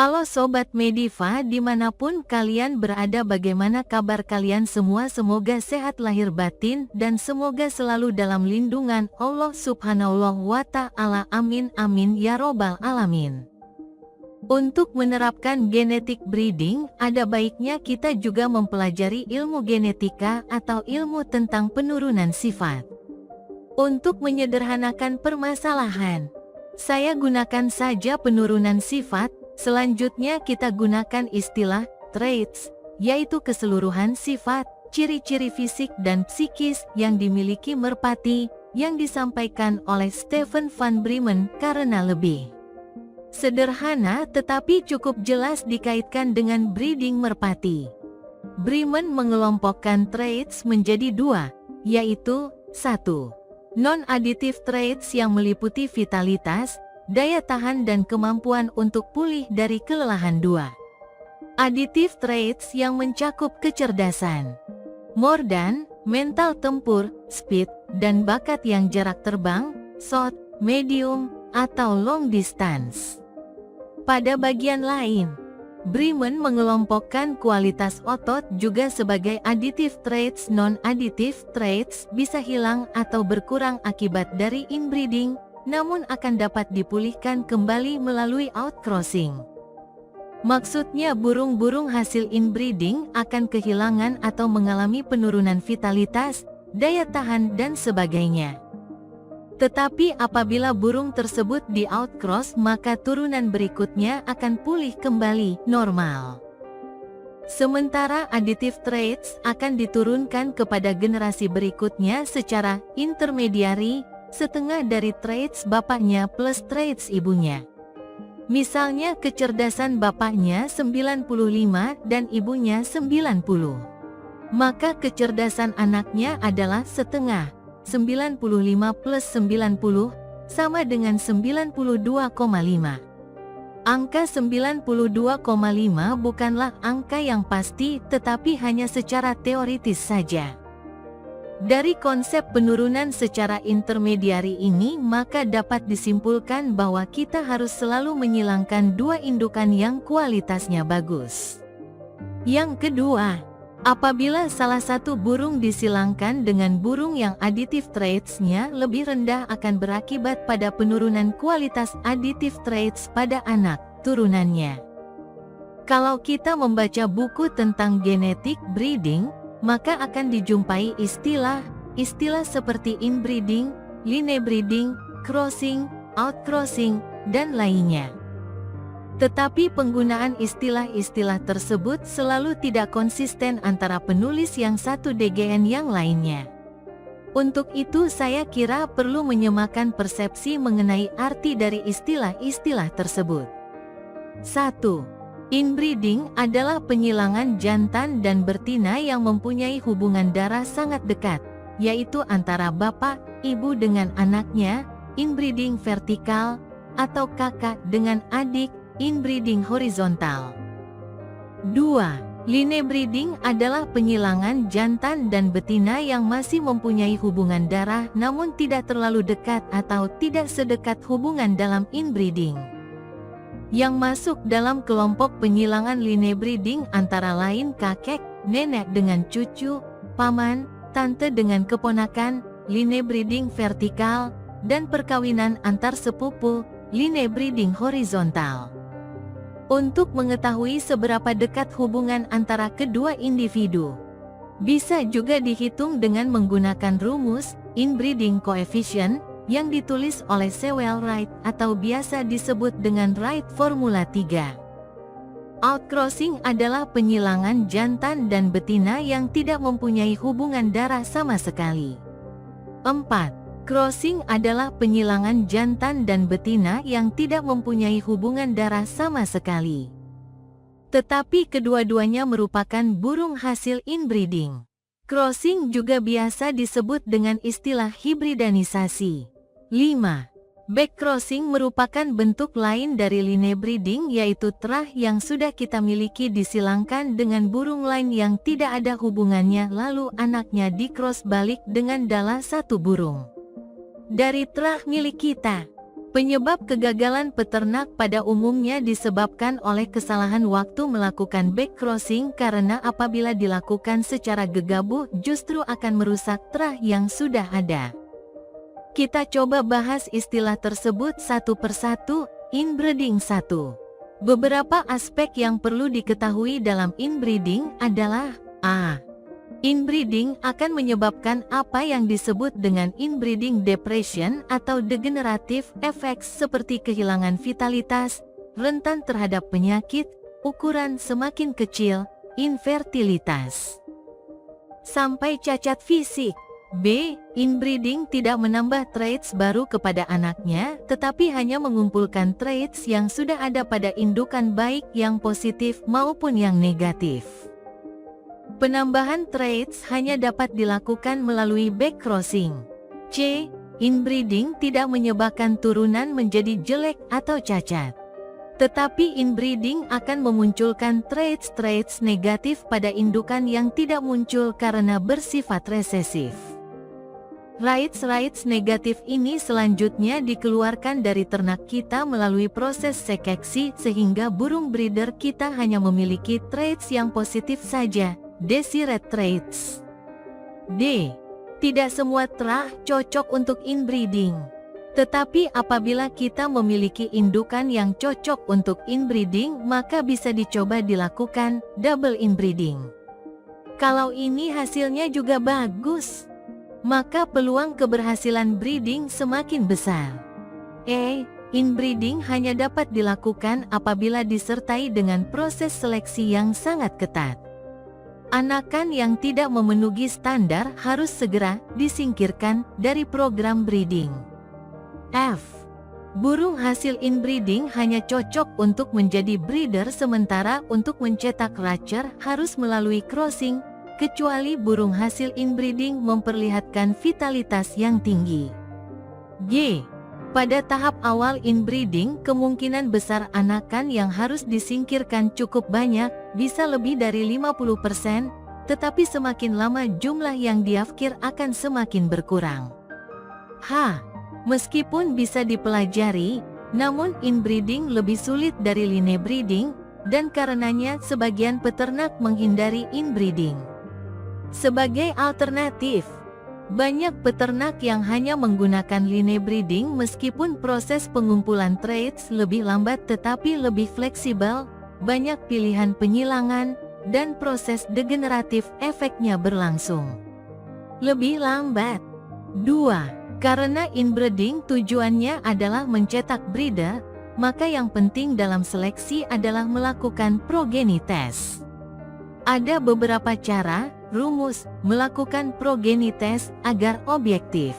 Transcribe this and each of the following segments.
Halo Sobat Mediva, dimanapun kalian berada, bagaimana kabar kalian semua? Semoga sehat lahir batin dan semoga selalu dalam lindungan Allah Subhanahu wa Ta'ala. Amin amin ya robbal alamin. Untuk menerapkan genetic breeding, ada baiknya kita juga mempelajari ilmu genetika atau ilmu tentang penurunan sifat. Untuk menyederhanakan permasalahan, saya gunakan saja penurunan sifat. Selanjutnya kita gunakan istilah traits, yaitu keseluruhan sifat, ciri-ciri fisik dan psikis yang dimiliki merpati, yang disampaikan oleh Stephen van Bremen karena lebih sederhana tetapi cukup jelas dikaitkan dengan breeding merpati. Bremen mengelompokkan traits menjadi dua, yaitu 1. Non-additive traits yang meliputi vitalitas, daya tahan dan kemampuan untuk pulih dari kelelahan. 2. Additive traits yang mencakup kecerdasan, more than, mental tempur, speed, dan bakat yang jarak terbang, short, medium, atau long distance. Pada bagian lain, Bremen mengelompokkan kualitas otot juga sebagai additive traits. Non-additive traits bisa hilang atau berkurang akibat dari inbreeding, namun akan dapat dipulihkan kembali melalui outcrossing. Maksudnya burung-burung hasil inbreeding akan kehilangan atau mengalami penurunan vitalitas, daya tahan dan sebagainya. Tetapi apabila burung tersebut di outcross, maka turunan berikutnya akan pulih kembali normal. Sementara additive traits akan diturunkan kepada generasi berikutnya secara intermediari, setengah dari traits bapaknya plus traits ibunya. Misalnya kecerdasan bapaknya 95 dan ibunya 90. Maka kecerdasan anaknya adalah setengah, 95 plus 90, sama dengan 92,5. Angka 92,5 bukanlah angka yang pasti, tetapi hanya secara teoritis saja. Dari konsep penurunan secara intermediari ini, maka dapat disimpulkan bahwa kita harus selalu menyilangkan dua indukan yang kualitasnya bagus. Yang kedua, apabila salah satu burung disilangkan dengan burung yang additive traits-nya lebih rendah, akan berakibat pada penurunan kualitas additive traits pada anak turunannya. Kalau kita membaca buku tentang genetic breeding, maka akan dijumpai istilah seperti inbreeding, linebreeding, crossing, outcrossing, dan lainnya. Tetapi penggunaan istilah-istilah tersebut selalu tidak konsisten antara penulis yang satu dengan yang lainnya. Untuk itu saya kira perlu menyamakan persepsi mengenai arti dari istilah-istilah tersebut. 1. Inbreeding adalah penyilangan jantan dan betina yang mempunyai hubungan darah sangat dekat, yaitu antara bapak, ibu dengan anaknya, inbreeding vertikal, atau kakak dengan adik, inbreeding horizontal. 2. Linebreeding adalah penyilangan jantan dan betina yang masih mempunyai hubungan darah namun tidak terlalu dekat atau tidak sedekat hubungan dalam inbreeding. Yang masuk dalam kelompok penyilangan linebreeding antara lain kakek, nenek dengan cucu, paman, tante dengan keponakan, linebreeding vertikal, dan perkawinan antar sepupu, linebreeding horizontal. Untuk mengetahui seberapa dekat hubungan antara kedua individu, bisa juga dihitung dengan menggunakan rumus inbreeding coefficient yang ditulis oleh Sewell Wright atau biasa disebut dengan Wright Formula 3. Outcrossing adalah penyilangan jantan dan betina yang tidak mempunyai hubungan darah sama sekali. 4. Crossing adalah penyilangan jantan dan betina yang tidak mempunyai hubungan darah sama sekali. Tetapi kedua-duanya merupakan burung hasil inbreeding. Crossing juga biasa disebut dengan istilah hibridanisasi. 5. Backcrossing merupakan bentuk lain dari linebreeding, yaitu terah yang sudah kita miliki disilangkan dengan burung lain yang tidak ada hubungannya, lalu anaknya dicross balik dengan dala satu burung dari terah milik kita. Penyebab kegagalan peternak pada umumnya disebabkan oleh kesalahan waktu melakukan back crossing karena apabila dilakukan secara gegabah justru akan merusak terah yang sudah ada. Kita coba bahas istilah tersebut satu persatu. Inbreeding 1. Beberapa aspek yang perlu diketahui dalam inbreeding adalah A. Inbreeding akan menyebabkan apa yang disebut dengan inbreeding depression atau degenerative effects seperti kehilangan vitalitas, rentan terhadap penyakit, ukuran semakin kecil, infertilitas, sampai cacat fisik. B. Inbreeding tidak menambah traits baru kepada anaknya, tetapi hanya mengumpulkan traits yang sudah ada pada indukan baik yang positif maupun yang negatif. Penambahan traits hanya dapat dilakukan melalui back crossing. C. Inbreeding tidak menyebabkan turunan menjadi jelek atau cacat. Tetapi inbreeding akan memunculkan traits-traits negatif pada indukan yang tidak muncul karena bersifat resesif. Traits negatif ini selanjutnya dikeluarkan dari ternak kita melalui proses seleksi sehingga burung breeder kita hanya memiliki traits yang positif saja, desired traits. D. Tidak semua terah cocok untuk inbreeding. Tetapi apabila kita memiliki indukan yang cocok untuk inbreeding, maka bisa dicoba dilakukan double inbreeding. Kalau ini hasilnya juga bagus, maka peluang keberhasilan breeding semakin besar. E. Inbreeding hanya dapat dilakukan apabila disertai dengan proses seleksi yang sangat ketat. Anakan yang tidak memenuhi standar harus segera disingkirkan dari program breeding. F. Burung hasil inbreeding hanya cocok untuk menjadi breeder sementara untuk mencetak racer harus melalui crossing, kecuali burung hasil inbreeding memperlihatkan vitalitas yang tinggi. G. Pada tahap awal inbreeding kemungkinan besar anakan yang harus disingkirkan cukup banyak, bisa lebih dari 50%, tetapi semakin lama jumlah yang diafkir akan semakin berkurang. H. Meskipun bisa dipelajari, namun inbreeding lebih sulit dari line breeding, dan karenanya sebagian peternak menghindari inbreeding. Sebagai alternatif, banyak peternak yang hanya menggunakan line breeding meskipun proses pengumpulan traits lebih lambat tetapi lebih fleksibel, banyak pilihan penyilangan, dan proses degeneratif efeknya berlangsung lebih lambat. 2. Karena inbreeding tujuannya adalah mencetak breeder, maka yang penting dalam seleksi adalah melakukan progeny test. Ada beberapa cara, rumus, melakukan progeny test agar objektif.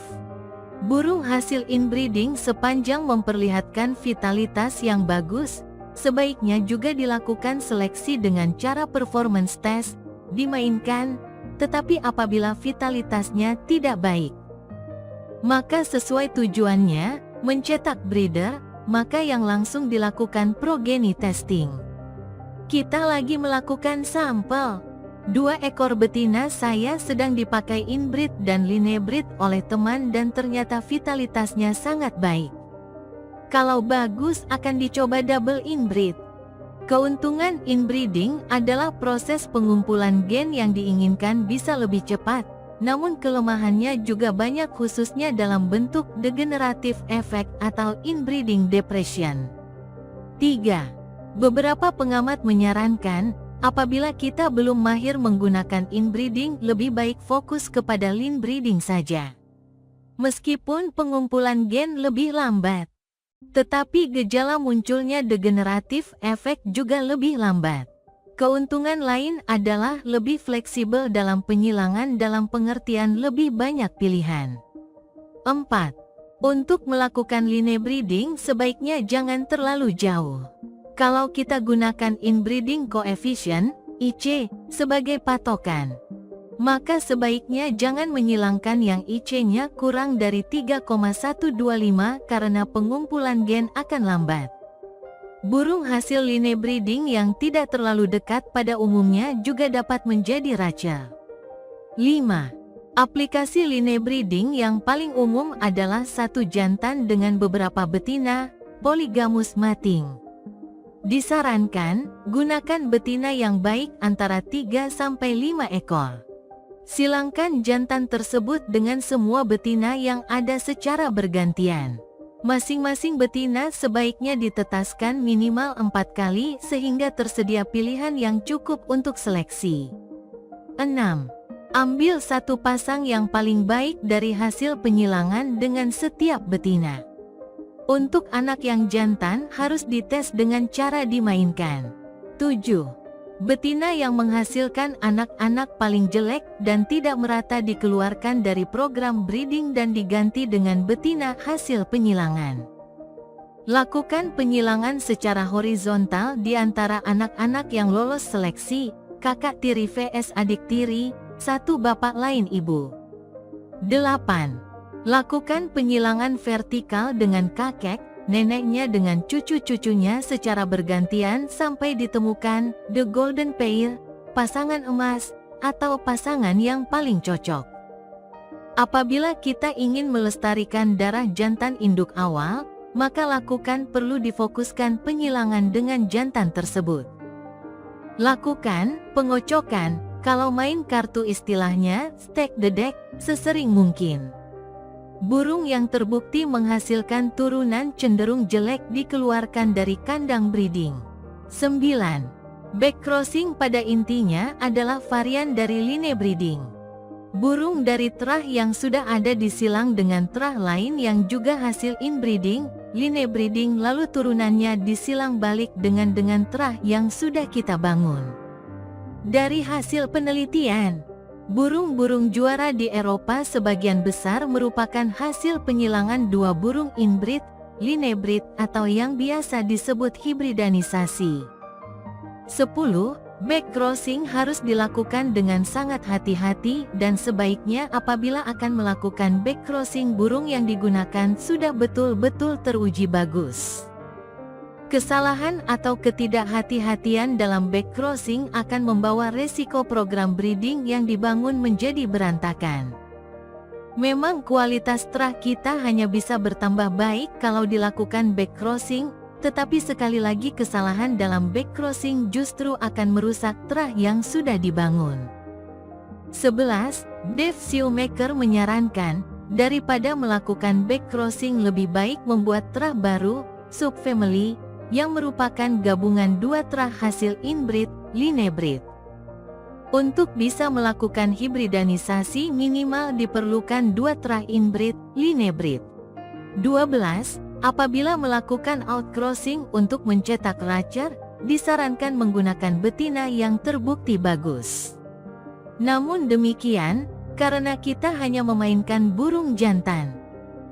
Burung hasil inbreeding sepanjang memperlihatkan vitalitas yang bagus, sebaiknya juga dilakukan seleksi dengan cara performance test, dimainkan, tetapi apabila vitalitasnya tidak baik, maka sesuai tujuannya, mencetak breeder, maka yang langsung dilakukan progeny testing. Kita lagi melakukan sampel. 2 ekor betina saya sedang dipakai inbreed dan linebreed oleh teman dan ternyata vitalitasnya sangat baik. Kalau bagus akan dicoba double inbreed. Keuntungan inbreeding adalah proses pengumpulan gen yang diinginkan bisa lebih cepat, namun kelemahannya juga banyak khususnya dalam bentuk degenerative effect atau inbreeding depression. 3. Beberapa pengamat menyarankan, apabila kita belum mahir menggunakan inbreeding, lebih baik fokus kepada line breeding saja. Meskipun pengumpulan gen lebih lambat, tetapi gejala munculnya degeneratif efek juga lebih lambat. Keuntungan lain adalah lebih fleksibel dalam penyilangan dalam pengertian lebih banyak pilihan. 4. Untuk melakukan line breeding sebaiknya jangan terlalu jauh. Kalau kita gunakan inbreeding coefficient, IC, sebagai patokan, maka sebaiknya jangan menyilangkan yang IC-nya kurang dari 3,125 karena pengumpulan gen akan lambat. Burung hasil line breeding yang tidak terlalu dekat pada umumnya juga dapat menjadi raca. 5. Aplikasi line breeding yang paling umum adalah satu jantan dengan beberapa betina, polygamous mating. Disarankan, gunakan betina yang baik antara 3-5 ekor. Silangkan jantan tersebut dengan semua betina yang ada secara bergantian. Masing-masing betina sebaiknya ditetaskan minimal 4 kali sehingga tersedia pilihan yang cukup untuk seleksi. 6. Ambil satu pasang yang paling baik dari hasil penyilangan dengan setiap betina. Untuk anak yang jantan harus dites dengan cara dimainkan. 7. Betina yang menghasilkan anak-anak paling jelek dan tidak merata dikeluarkan dari program breeding dan diganti dengan betina hasil penyilangan. Lakukan penyilangan secara horizontal di antara anak-anak yang lolos seleksi, kakak tiri vs adik tiri, satu bapak lain ibu. 8. Lakukan penyilangan vertikal dengan kakek, neneknya dengan cucu-cucunya secara bergantian sampai ditemukan the golden pair, pasangan emas, atau pasangan yang paling cocok. Apabila kita ingin melestarikan darah jantan induk awal, maka lakukan perlu difokuskan penyilangan dengan jantan tersebut. Lakukan pengocokan, kalau main kartu istilahnya stack the deck, sesering mungkin. Burung yang terbukti menghasilkan turunan cenderung jelek dikeluarkan dari kandang breeding. 9. Backcrossing pada intinya adalah varian dari line breeding. Burung dari terah yang sudah ada disilang dengan terah lain yang juga hasil inbreeding, line breeding lalu turunannya disilang balik dengan terah yang sudah kita bangun. Dari hasil penelitian, burung-burung juara di Eropa sebagian besar merupakan hasil penyilangan dua burung inbreed, linebreed atau yang biasa disebut hibridanisasi. 10. Backcrossing harus dilakukan dengan sangat hati-hati dan sebaiknya apabila akan melakukan backcrossing burung yang digunakan sudah betul-betul teruji bagus. Kesalahan atau ketidakhati-hatian dalam backcrossing akan membawa resiko program breeding yang dibangun menjadi berantakan. Memang kualitas terah kita hanya bisa bertambah baik kalau dilakukan backcrossing, tetapi sekali lagi kesalahan dalam backcrossing justru akan merusak terah yang sudah dibangun. 11. Dave Shoemaker menyarankan, daripada melakukan backcrossing lebih baik membuat terah baru, subfamily, yang merupakan gabungan dua terah hasil inbreed, linebreed. Untuk bisa melakukan hibridanisasi minimal diperlukan dua terah inbreed, linebreed. 12. Apabila melakukan outcrossing untuk mencetak racer, disarankan menggunakan betina yang terbukti bagus. Namun demikian, karena kita hanya memainkan burung jantan,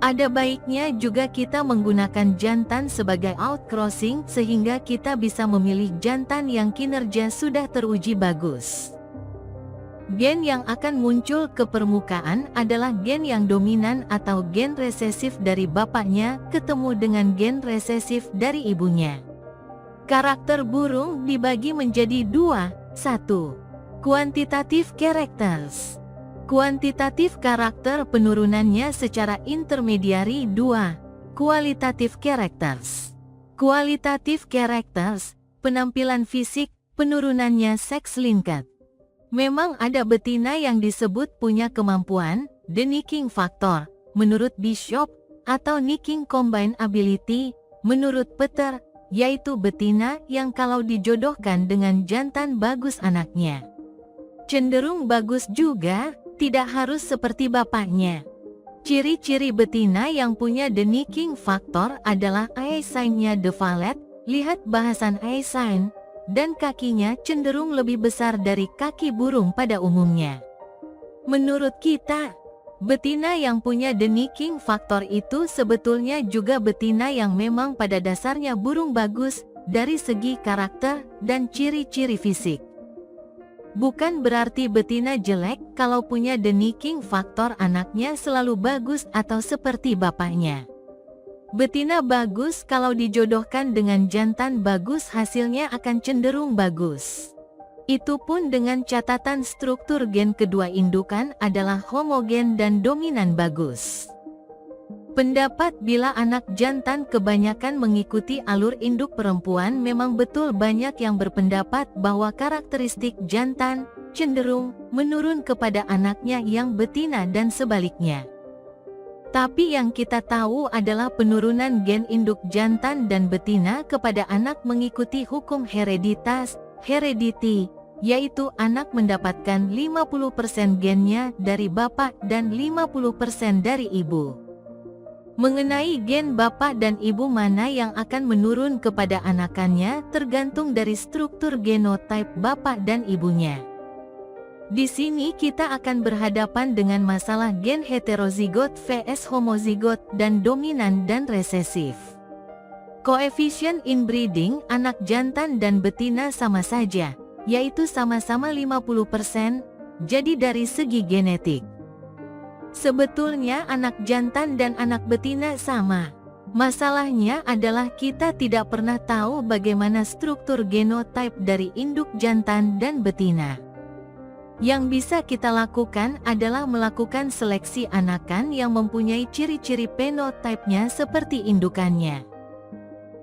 ada baiknya juga kita menggunakan jantan sebagai outcrossing sehingga kita bisa memilih jantan yang kinerja sudah teruji bagus. Gen yang akan muncul ke permukaan adalah gen yang dominan atau gen resesif dari bapaknya ketemu dengan gen resesif dari ibunya. Karakter burung dibagi menjadi dua. 1. Quantitative characters. Kuantitatif karakter penurunannya secara intermediari. 2. Qualitative characters. Qualitative characters, penampilan fisik, penurunannya sex linked. Memang ada betina yang disebut punya kemampuan, the nicking factor, menurut Bishop, atau nicking combine ability, menurut Peter, yaitu betina yang kalau dijodohkan dengan jantan bagus anaknya cenderung bagus juga, tidak harus seperti bapaknya. Ciri-ciri betina yang punya the nicking factor adalah eye sign-nya the valet, lihat bahasan eye sign, dan kakinya cenderung lebih besar dari kaki burung pada umumnya. Menurut kita, betina yang punya the nicking factor itu sebetulnya juga betina yang memang pada dasarnya burung bagus dari segi karakter dan ciri-ciri fisik. Bukan berarti betina jelek kalau punya the nicking factor anaknya selalu bagus atau seperti bapaknya. Betina bagus kalau dijodohkan dengan jantan bagus hasilnya akan cenderung bagus. Itu pun dengan catatan struktur gen kedua indukan adalah homogen dan dominan bagus. Pendapat bila anak jantan kebanyakan mengikuti alur induk perempuan, memang betul banyak yang berpendapat bahwa karakteristik jantan cenderung menurun kepada anaknya yang betina dan sebaliknya. Tapi yang kita tahu adalah penurunan gen induk jantan dan betina kepada anak mengikuti hukum hereditas, heredity, yaitu anak mendapatkan 50% gennya dari bapak dan 50% dari ibu. Mengenai gen bapak dan ibu mana yang akan menurun kepada anakannya tergantung dari struktur genotype bapak dan ibunya. Di sini kita akan berhadapan dengan masalah gen heterozigot vs homozigot dan dominan dan resesif. Koefisien inbreeding anak jantan dan betina sama saja, yaitu sama-sama 50%, jadi dari segi genetik. Sebetulnya anak jantan dan anak betina sama. Masalahnya adalah kita tidak pernah tahu bagaimana struktur genotype dari induk jantan dan betina. Yang bisa kita lakukan adalah melakukan seleksi anakan yang mempunyai ciri-ciri penotipenya seperti indukannya.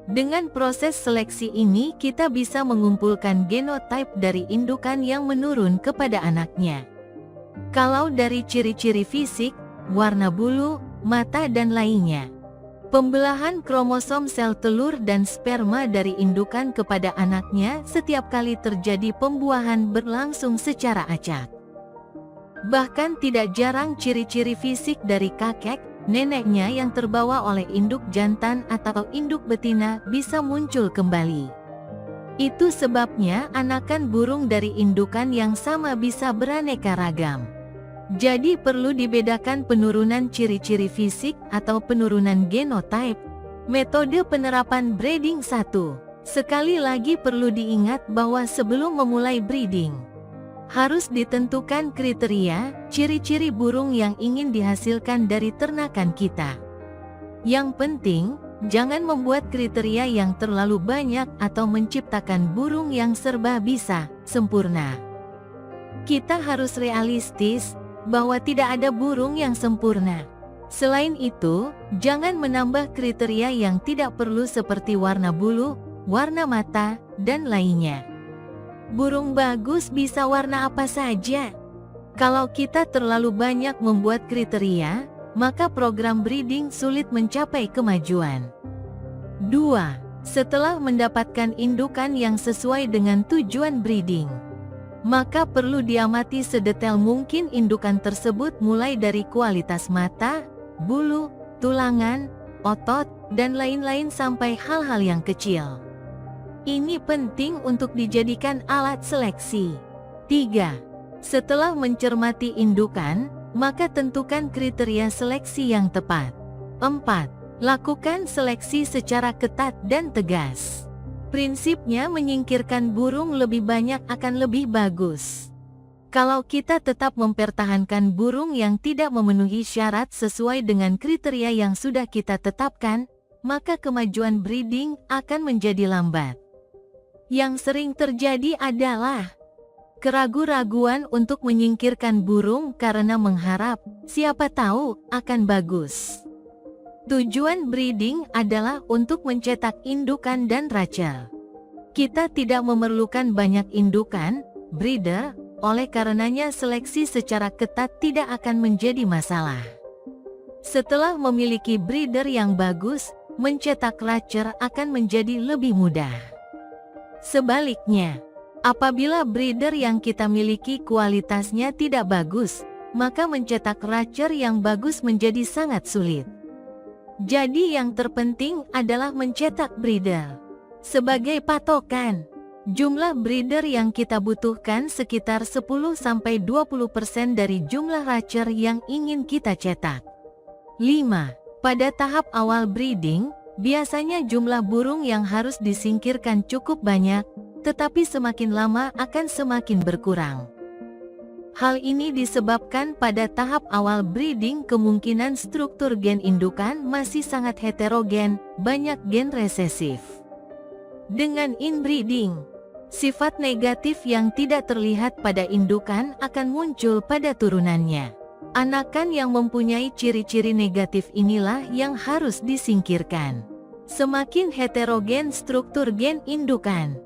Dengan proses seleksi ini kita bisa mengumpulkan genotype dari indukan yang menurun kepada anaknya. Kalau dari ciri-ciri fisik, warna bulu, mata dan lainnya. Pembelahan kromosom sel telur dan sperma dari indukan kepada anaknya setiap kali terjadi pembuahan berlangsung secara acak. Bahkan tidak jarang ciri-ciri fisik dari kakek, neneknya yang terbawa oleh induk jantan atau induk betina bisa muncul kembali. Itu sebabnya anakan burung dari indukan yang sama bisa beraneka ragam. Jadi perlu dibedakan penurunan ciri-ciri fisik atau penurunan genotype. Metode penerapan breeding 1. Sekali lagi perlu diingat bahwa sebelum memulai breeding, harus ditentukan kriteria, ciri-ciri burung yang ingin dihasilkan dari ternakan kita. Yang penting, jangan membuat kriteria yang terlalu banyak atau menciptakan burung yang serba bisa, sempurna. Kita harus realistis bahwa tidak ada burung yang sempurna. Selain itu, jangan menambah kriteria yang tidak perlu seperti warna bulu, warna mata, dan lainnya. Burung bagus bisa warna apa saja. Kalau kita terlalu banyak membuat kriteria, maka program breeding sulit mencapai kemajuan. 2. Setelah mendapatkan indukan yang sesuai dengan tujuan breeding, maka perlu diamati sedetail mungkin indukan tersebut mulai dari kualitas mata, bulu, tulangan, otot, dan lain-lain sampai hal-hal yang kecil. Ini penting untuk dijadikan alat seleksi. 3. Setelah mencermati indukan, maka tentukan kriteria seleksi yang tepat. 4. Lakukan seleksi secara ketat dan tegas. Prinsipnya menyingkirkan burung lebih banyak akan lebih bagus. Kalau kita tetap mempertahankan burung yang tidak memenuhi syarat sesuai dengan kriteria yang sudah kita tetapkan, maka kemajuan breeding akan menjadi lambat. Yang sering terjadi adalah keraguan-raguan untuk menyingkirkan burung karena mengharap, siapa tahu, akan bagus. Tujuan breeding adalah untuk mencetak indukan dan rachel. Kita tidak memerlukan banyak indukan, breeder, oleh karenanya seleksi secara ketat tidak akan menjadi masalah. Setelah memiliki breeder yang bagus, mencetak rachel akan menjadi lebih mudah. Sebaliknya, apabila breeder yang kita miliki kualitasnya tidak bagus, maka mencetak rachel yang bagus menjadi sangat sulit. Jadi yang terpenting adalah mencetak breeder. Sebagai patokan, jumlah breeder yang kita butuhkan sekitar 10-20% dari jumlah rachel yang ingin kita cetak. 5. Pada tahap awal breeding, biasanya jumlah burung yang harus disingkirkan cukup banyak, tetapi semakin lama akan semakin berkurang. Hal ini disebabkan pada tahap awal breeding kemungkinan struktur gen indukan masih sangat heterogen, banyak gen resesif. Dengan inbreeding, Sifat negatif yang tidak terlihat pada indukan akan muncul pada turunannya. Anakan yang mempunyai ciri-ciri negatif inilah yang harus disingkirkan. Semakin heterogen struktur gen indukan,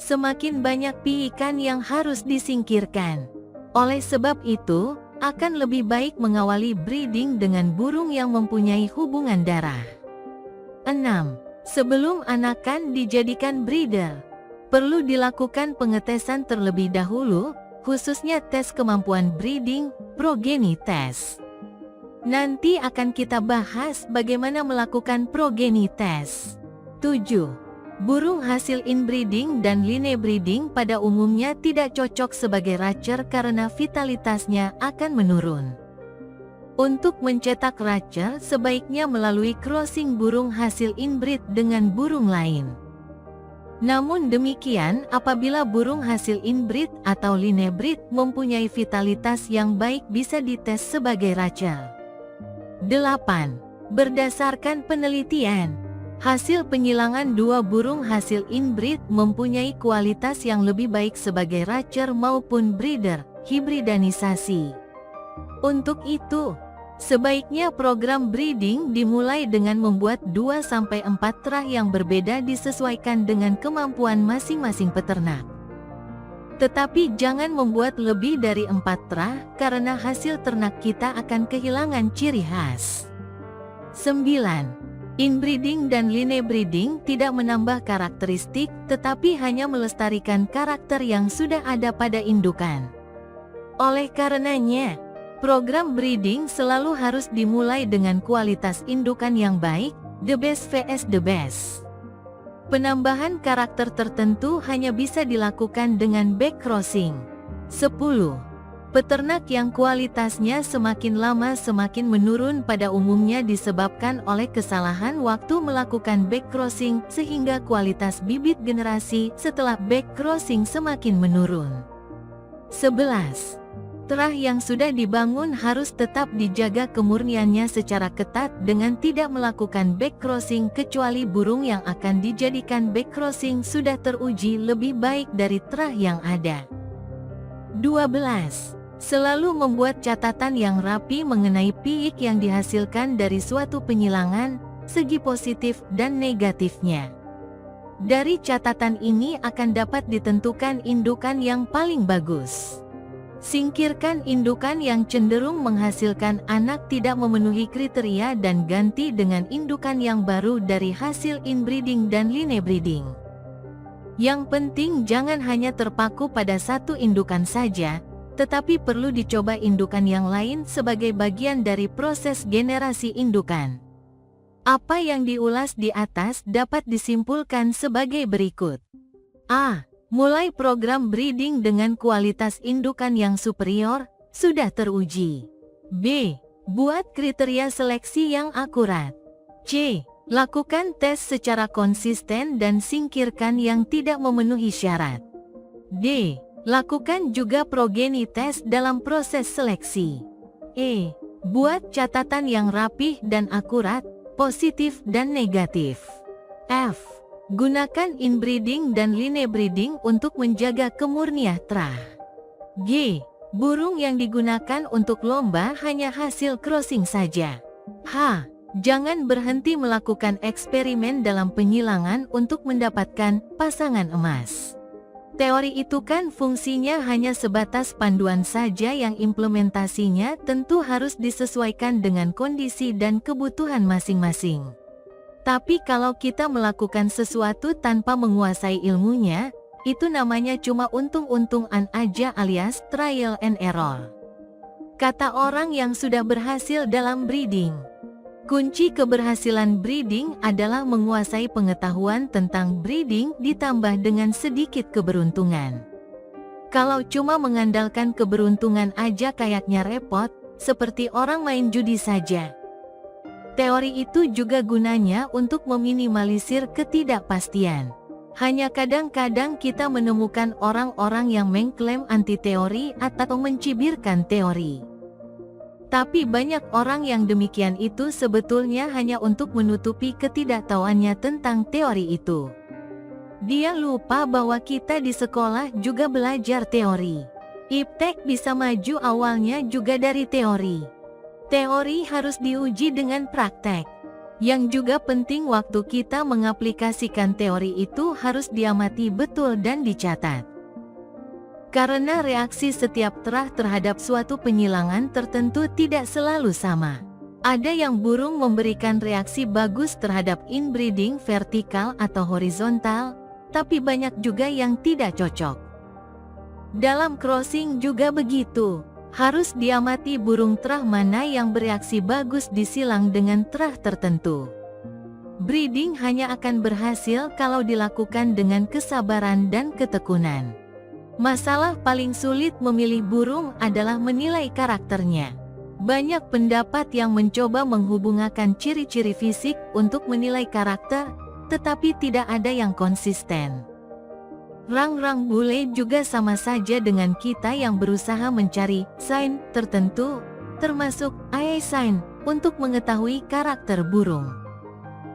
semakin banyak piikan yang harus disingkirkan. Oleh sebab itu, akan lebih baik mengawali breeding dengan burung yang mempunyai hubungan darah. 6. Sebelum anakan dijadikan breeder, perlu dilakukan pengetesan terlebih dahulu, khususnya tes kemampuan breeding, progeny test. Nanti akan kita bahas bagaimana melakukan progeny test. 7. Burung hasil inbreeding dan line breeding pada umumnya tidak cocok sebagai racer karena vitalitasnya akan menurun. Untuk mencetak racer sebaiknya melalui crossing burung hasil inbreed dengan burung lain. Namun demikian, apabila burung hasil inbreed atau line breed mempunyai vitalitas yang baik bisa dites sebagai racer. 8. Berdasarkan penelitian, hasil penyilangan dua burung hasil inbreed mempunyai kualitas yang lebih baik sebagai racer maupun breeder, hibridanisasi. Untuk itu, sebaiknya program breeding dimulai dengan membuat 2-4 trah yang berbeda disesuaikan dengan kemampuan masing-masing peternak. Tetapi jangan membuat lebih dari 4 trah karena hasil ternak kita akan kehilangan ciri khas. 9. Inbreeding dan line breeding tidak menambah karakteristik, tetapi hanya melestarikan karakter yang sudah ada pada indukan. Oleh karenanya, program breeding selalu harus dimulai dengan kualitas indukan yang baik, the best vs the best. Penambahan karakter tertentu hanya bisa dilakukan dengan backcrossing. 10. Peternak yang kualitasnya semakin lama semakin menurun pada umumnya disebabkan oleh kesalahan waktu melakukan backcrossing sehingga kualitas bibit generasi setelah backcrossing semakin menurun. 11. Terah yang sudah dibangun harus tetap dijaga kemurniannya secara ketat dengan tidak melakukan backcrossing kecuali burung yang akan dijadikan backcrossing sudah teruji lebih baik dari terah yang ada. 12. Selalu membuat catatan yang rapi mengenai piik yang dihasilkan dari suatu penyilangan, segi positif dan negatifnya. Dari catatan ini akan dapat ditentukan indukan yang paling bagus. Singkirkan indukan yang cenderung menghasilkan anak tidak memenuhi kriteria dan ganti dengan indukan yang baru dari hasil inbreeding dan line breeding. Yang penting jangan hanya terpaku pada satu indukan saja, tetapi perlu dicoba indukan yang lain sebagai bagian dari proses generasi indukan. Apa yang diulas di atas dapat disimpulkan sebagai berikut. A. Mulai program breeding dengan kualitas indukan yang superior, sudah teruji. B. Buat kriteria seleksi yang akurat. C. Lakukan tes secara konsisten dan singkirkan yang tidak memenuhi syarat. D. Lakukan juga progeny test dalam proses seleksi. E. Buat catatan yang rapih dan akurat, positif dan negatif. F. Gunakan inbreeding dan line breeding untuk menjaga kemurnian terah. G. Burung yang digunakan untuk lomba hanya hasil crossing saja. H. Jangan berhenti melakukan eksperimen dalam penyilangan untuk mendapatkan pasangan emas. Teori itu kan fungsinya hanya sebatas panduan saja yang implementasinya tentu harus disesuaikan dengan kondisi dan kebutuhan masing-masing. Tapi kalau kita melakukan sesuatu tanpa menguasai ilmunya, itu namanya cuma untung-untungan aja alias trial and error. Kata orang yang sudah berhasil dalam breeding. Kunci keberhasilan breeding adalah menguasai pengetahuan tentang breeding ditambah dengan sedikit keberuntungan. Kalau cuma mengandalkan keberuntungan aja kayaknya repot, seperti orang main judi saja. Teori itu juga gunanya untuk meminimalisir ketidakpastian. Hanya kadang-kadang kita menemukan orang-orang yang mengklaim anti teori atau mencibirkan teori. Tapi banyak orang yang demikian itu sebetulnya hanya untuk menutupi ketidaktahuannya tentang teori itu. Dia lupa bahwa kita di sekolah juga belajar teori. Iptek bisa maju awalnya juga dari teori. Teori harus diuji dengan praktek. Yang juga penting waktu kita mengaplikasikan teori itu harus diamati betul dan dicatat. Karena reaksi setiap terah terhadap suatu penyilangan tertentu tidak selalu sama. Ada yang burung memberikan reaksi bagus terhadap inbreeding vertikal atau horizontal, tapi banyak juga yang tidak cocok. Dalam crossing juga begitu. Harus diamati burung terah mana yang bereaksi bagus disilang dengan terah tertentu. Breeding hanya akan berhasil kalau dilakukan dengan kesabaran dan ketekunan. Masalah paling sulit memilih burung adalah menilai karakternya. Banyak pendapat yang mencoba menghubungkan ciri-ciri fisik untuk menilai karakter, tetapi tidak ada yang konsisten. Rang-rang bule juga sama saja dengan kita yang berusaha mencari sign tertentu, termasuk eye sign, untuk mengetahui karakter burung.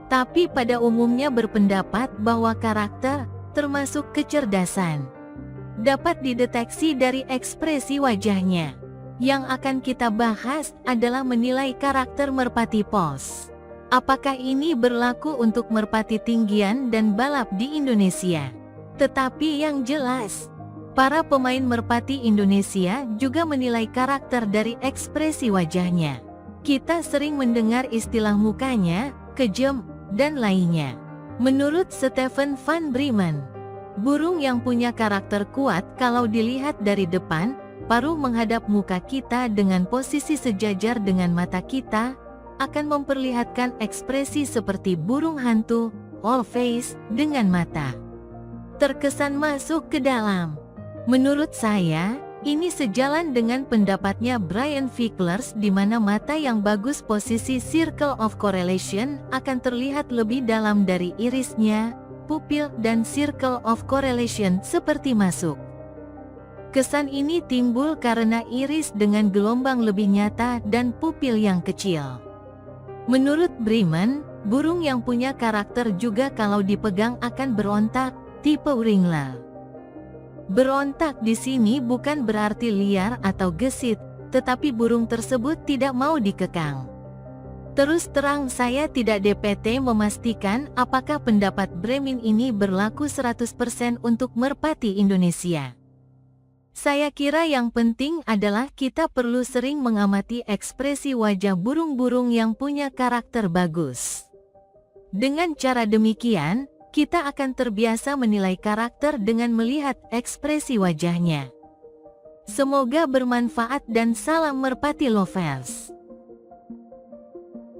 Tapi pada umumnya berpendapat bahwa karakter, termasuk kecerdasan, dapat dideteksi dari ekspresi wajahnya. Yang akan kita bahas adalah menilai karakter merpati pos. Apakah ini berlaku untuk merpati tinggian dan balap di Indonesia? Tetapi yang jelas, para pemain merpati Indonesia juga menilai karakter dari ekspresi wajahnya. Kita sering mendengar istilah mukanya, kejem, dan lainnya. Menurut Stephen van Bremen, burung yang punya karakter kuat kalau dilihat dari depan, paruh menghadap muka kita dengan posisi sejajar dengan mata kita, akan memperlihatkan ekspresi seperti burung hantu, all face, dengan mata terkesan masuk ke dalam. Menurut saya, ini sejalan dengan pendapatnya Brian Viklers di mana mata yang bagus posisi circle of correlation akan terlihat lebih dalam dari irisnya, pupil dan circle of correlation seperti masuk. Kesan ini timbul karena iris dengan gelombang lebih nyata dan pupil yang kecil. Menurut Bremen, burung yang punya karakter juga kalau dipegang akan berontak, tipe Wrangler. Berontak di sini bukan berarti liar atau gesit, tetapi burung tersebut tidak mau dikekang. Terus terang saya tidak DPT memastikan apakah pendapat Bremen ini berlaku 100% untuk merpati Indonesia. Saya kira yang penting adalah kita perlu sering mengamati ekspresi wajah burung-burung yang punya karakter bagus. Dengan cara demikian, kita akan terbiasa menilai karakter dengan melihat ekspresi wajahnya. Semoga bermanfaat dan salam merpati lovers.